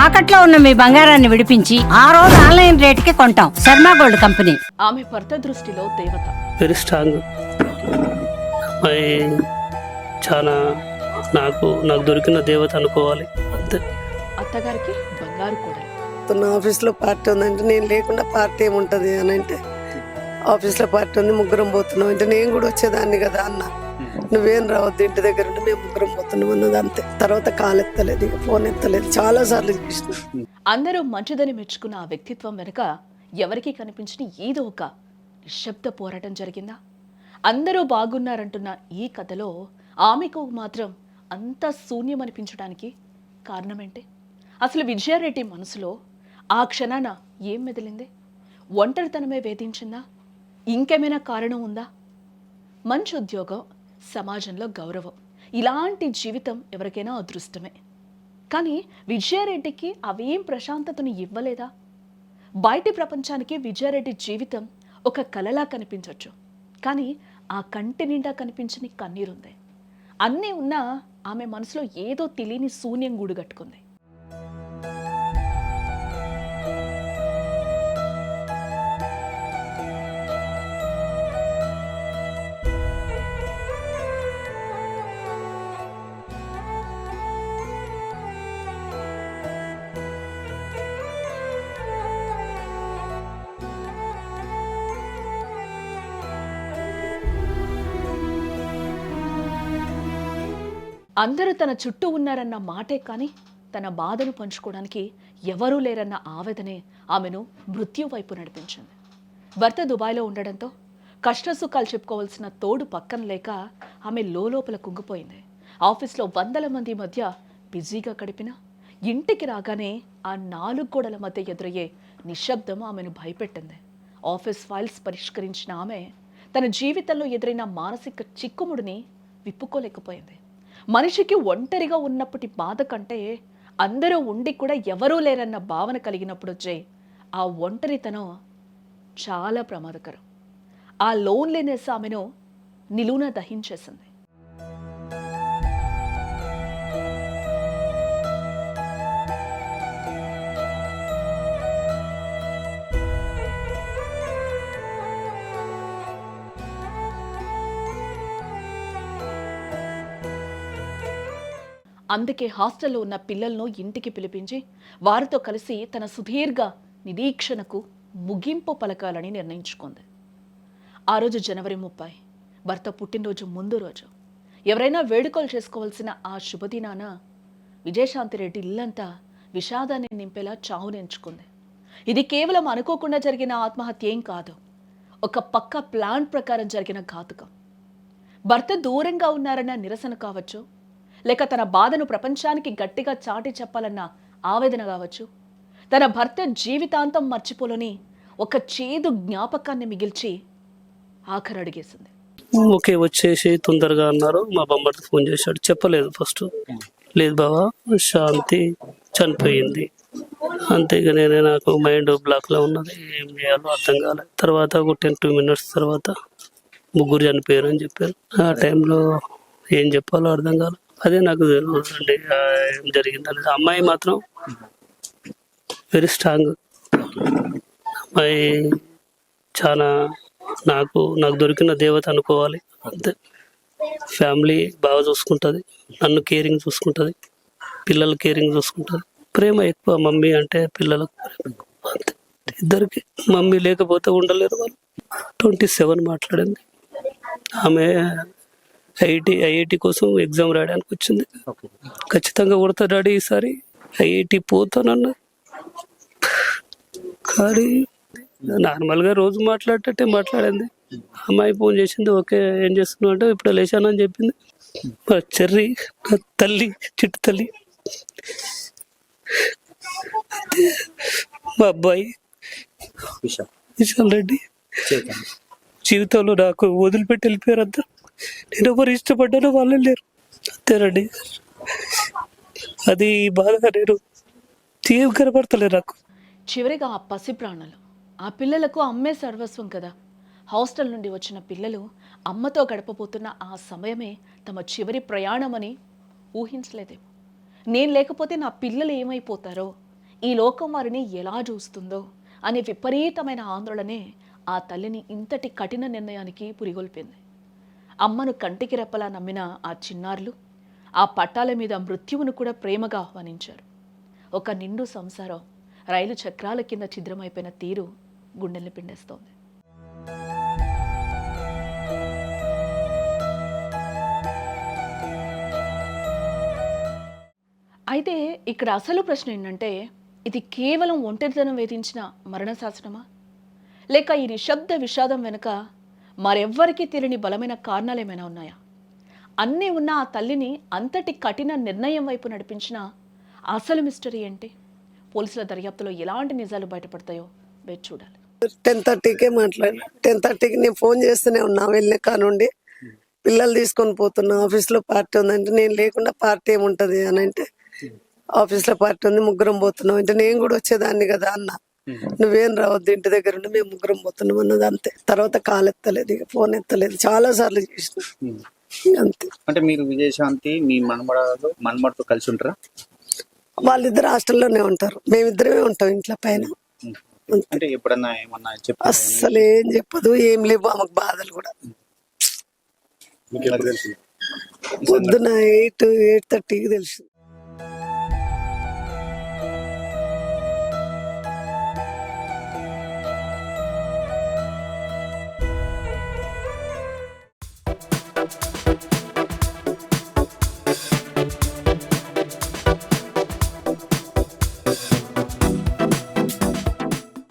తాకట్లో ఉన్న మీ బంగారాన్ని విడిపించి ఆ రోజు ఆన్లైన్ రేటుకి కొంటాం. Sharma gold company. ఆమె భర్త దృష్టిలో దేవత. Very strong. అమ్మాయి చాలా నాకు దొరికిన దేవత అనుకోవాలి అంతే. అత్తగారికి బంగారు కూడా. తన ఆఫీస్లో పార్టీ ఉందంటే నేను లేకుండా పార్టీ ఏముంటుంది అని అంటే ఆఫీస్లో పార్టీ ఉంది ముగ్గురం పోతున్నాం అంటే నేను కూడా వచ్చేదాన్ని కదా అన్న, నువ్వేం రావద్దు ఇంటి దగ్గర ఉండి మేము ముగ్గురం పోతున్నాం అన్నది అంతే. తర్వాత కాల్ ఎత్తలేదు, ఇక ఫోన్ ఎత్తలేదు, చాలా సార్లు చూసిన. అందరూ మంచిదని మెచ్చుకున్న ఆ వ్యక్తిత్వం వెనుక ఎవరికీ కనిపించిన ఏదో ఒక నిశ్శబ్ద పోరాటం జరిగిందా? అందరూ బాగున్నారంటున్న ఈ కథలో ఆమెకు మాత్రం అంత శూన్యం అనిపించడానికి కారణమేంటి? అసలు విజయారెడ్డి మనసులో ఆ క్షణాన ఏం మెదిలింది? ఒంటరితనమే వేధించిందా? ఇంకేమైనా కారణం ఉందా? మంచి ఉద్యోగం, సమాజంలో గౌరవం, ఇలాంటి జీవితం ఎవరికైనా అదృష్టమే. కానీ విజయారెడ్డికి అవేం ప్రశాంతతను ఇవ్వలేదా? బయటి ప్రపంచానికి విజయారెడ్డి జీవితం ఒక కలలా కనిపించవచ్చు, కానీ ఆ కంటి నిండా కనిపించని కన్నీరుంది. అన్నీ ఉన్నా ఆమె మనసులో ఏదో తెలియని శూన్యం గూడుగట్టుకుంది. అందరూ తన చుట్టూ ఉన్నారన్న మాటే కానీ తన బాధను పంచుకోవడానికి ఎవరూ లేరన్న ఆవేదనే ఆమెను మృత్యు వైపు నడిపించింది. భర్త దుబాయ్లో ఉండడంతో కష్టసుఖాలు చెప్పుకోవాల్సిన తోడు పక్కన లేక ఆమె లోపల కుంగిపోయింది. ఆఫీస్లో వందల మంది మధ్య బిజీగా గడిపిన ఇంటికి రాగానే ఆ 4 గోడల మధ్య ఎదురయ్యే నిశ్శబ్దం ఆమెను భయపెట్టింది. ఆఫీస్ ఫైల్స్ పరిష్కరించిన ఆమె తన జీవితంలో ఎదురైన మానసిక చిక్కుముడిని విప్పుకోలేకపోయింది. మనిషికి ఒంటరిగా ఉన్నప్పటి బాధ కంటే అందరూ ఉండి కూడా ఎవరూ లేరన్న భావన కలిగినప్పుడు వచ్చే ఆ ఒంటరితనం చాలా ప్రమాదకరం. ఆ లోన్లీనెస్ ఆమెను నిలువున దహించేసింది. అందుకే హాస్టల్లో ఉన్న పిల్లలను ఇంటికి పిలిపించి వారితో కలిసి తన సుదీర్ఘ నిరీక్షణకు ముగింపు పలకాలని నిర్ణయించుకుంది. ఆ రోజు జనవరి 30, భర్త పుట్టినరోజు ముందు రోజు. ఎవరైనా వేడుకలు చేసుకోవాల్సిన ఆ శుభదినాన విజయశాంతిరెడ్డి ఇల్లంతా విషాదాన్ని నింపేలా చావుని ఎంచుకుంది. ఇది కేవలం అనుకోకుండా జరిగిన ఆత్మహత్య ఏం కాదు, ఒక పక్క ప్లాన్ ప్రకారం జరిగిన ఘాతుకం. భర్త దూరంగా ఉన్నారన్న నిరసన కావచ్చు, లేక తన బాధను ప్రపంచానికి గట్టిగా చాటి చెప్పాలన్న ఆవేదన కావచ్చు, తన భర్త జీవితాంతం మర్చిపోలేని ఒక చేదు జ్ఞాపకాన్ని మిగిల్చి ఆఖరు అడిగేసింది. ఓకే వచ్చేసి తొందరగా అన్నారు. మా బొమ్మకి ఫోన్ చేశాడు, చెప్పలేదు ఫస్ట్. లేదు బావా శాంతి చనిపోయింది. అంతేగా నాకు మైండ్ బ్లాక్లో ఉన్నది, ఏం చేయాలో అర్థం కాలేదు. తర్వాత ఒక 10-2 minutes తర్వాత ముగ్గురు చనిపోయారు అని చెప్పారు. ఆ టైంలో ఏం చెప్పాలో అర్థం కాలేదు. అదే నాకు తెలియదండి ఏం జరిగిందని. అమ్మాయి మాత్రం వెరీ స్ట్రాంగ్. అమ్మాయి చాలా నాకు దొరికిన దేవత అనుకోవాలి అంతే. ఫ్యామిలీ బాగా చూసుకుంటుంది, నన్ను కేరింగ్ చూసుకుంటుంది, పిల్లలు కేరింగ్ చూసుకుంటుంది. ప్రేమ ఎక్కువ, మమ్మీ అంటే పిల్లలకు అంతే. ఇద్దరికి మమ్మీ లేకపోతే ఉండలేరు వాళ్ళు. 27 మాట్లాడింది. ఆమె ఐఐటి కోసం ఎగ్జామ్ రాయడానికి వచ్చింది. ఖచ్చితంగా కొడతా డాడీ ఈసారి ఐఐటి పోతానన్నా. కానీ నార్మల్గా రోజు మాట్లాడేటట్టే మాట్లాడింది. అమ్మాయి ఫోన్ చేసింది, ఓకే ఏం చేస్తున్నావు అంటే ఇప్పుడు లేచానని చెప్పింది. మా చెర్రి నా తల్లి, చిట్టు తల్లి. మా అబ్బాయి విశాల్ రెడ్డి జీవితంలో నాకు వదిలిపెట్టి వెళ్ళిపోయారు అంతా. నేను ఎవరు ఇష్టపడ్డానో వాళ్ళే లేరు అంతేనండి. అది బాధగా నేను తీవ్ర కనపడతలే నాకు. చివరిగా ఆ పసి ప్రాణాలు, ఆ పిల్లలకు అమ్మే సర్వస్వం కదా. హాస్టల్ నుండి వచ్చిన పిల్లలు అమ్మతో గడపబోతున్న ఆ సమయమే తమ చివరి ప్రయాణమని ఊహించలేదేమో. నేను లేకపోతే నా పిల్లలు ఏమైపోతారో, ఈ లోకం వారిని ఎలా చూస్తుందో అనే విపరీతమైన ఆందోళనే ఆ తల్లిని ఇంతటి కఠిన నిర్ణయానికి పురిగొల్పింది. అమ్మను కంటికి రెప్పలా నమ్మిన ఆ చిన్నారులు ఆ పట్టాల మీద మృత్యువును కూడా ప్రేమగా ఆహ్వానించారు. ఒక నిండు సంసారం రైలు చక్రాల కింద ఛిద్రమైపోయిన తీరు గుండెల్ని పిండేస్తోంది. అయితే ఇక్కడ అసలు ప్రశ్న ఏంటంటే, ఇది కేవలం ఒంటరితనం వేధించిన మరణ శాసనమా, లేక ఈ నిశ్శబ్ద విషాదం వెనుక మరెవ్వరికీ తెలియని బలమైన కారణాలు ఏమైనా ఉన్నాయా? అన్నీ ఉన్న ఆ తల్లిని అంతటి కఠిన నిర్ణయం వైపు నడిపించిన అసలు మిస్టరీ ఏంటి? పోలీసుల దర్యాప్తులో ఎలాంటి నిజాలు బయటపడతాయో వేచి చూడాలి. 10:30కే మాట్లాడి 10:30కి నేను ఫోన్ చేస్తూనే ఉన్నా. వెళ్ళిన కానుండి పిల్లలు తీసుకొని పోతున్నా, ఆఫీస్లో పార్టీ ఉందంటే నేను లేకుండా పార్టీ ఏముంటది అని అంటే, ఆఫీస్లో పార్టీ ఉంది ముగ్గురం పోతున్నాం అంటే నేను కూడా వచ్చేదాన్ని కదా అన్న. నువ్వేం రావద్దు, ఇంటి దగ్గర ఉండి మేము ముగ్గురం పోతున్నాం అన్నది అంతే. తర్వాత కాల్ ఎత్తలేదు, ఇక ఫోన్ ఎత్తలేదు, చాలా సార్లు చేసిన అంతే. అంటే మీరు విజయశాంతి మీ మనమడతో కలిసి ఉంటారా? వాళ్ళిద్దరు హాస్టల్లోనే ఉంటారు, మేమిద్దరమే ఉంటాం ఇంట్లో పైన. అంటే ఎప్పుడన్నా ఏమన్నా అస్సలు ఏం చెప్పదు, ఏం లేవు ఆమెకు బాధలు కూడా. పొద్దున 8:30కి తెలిసింది.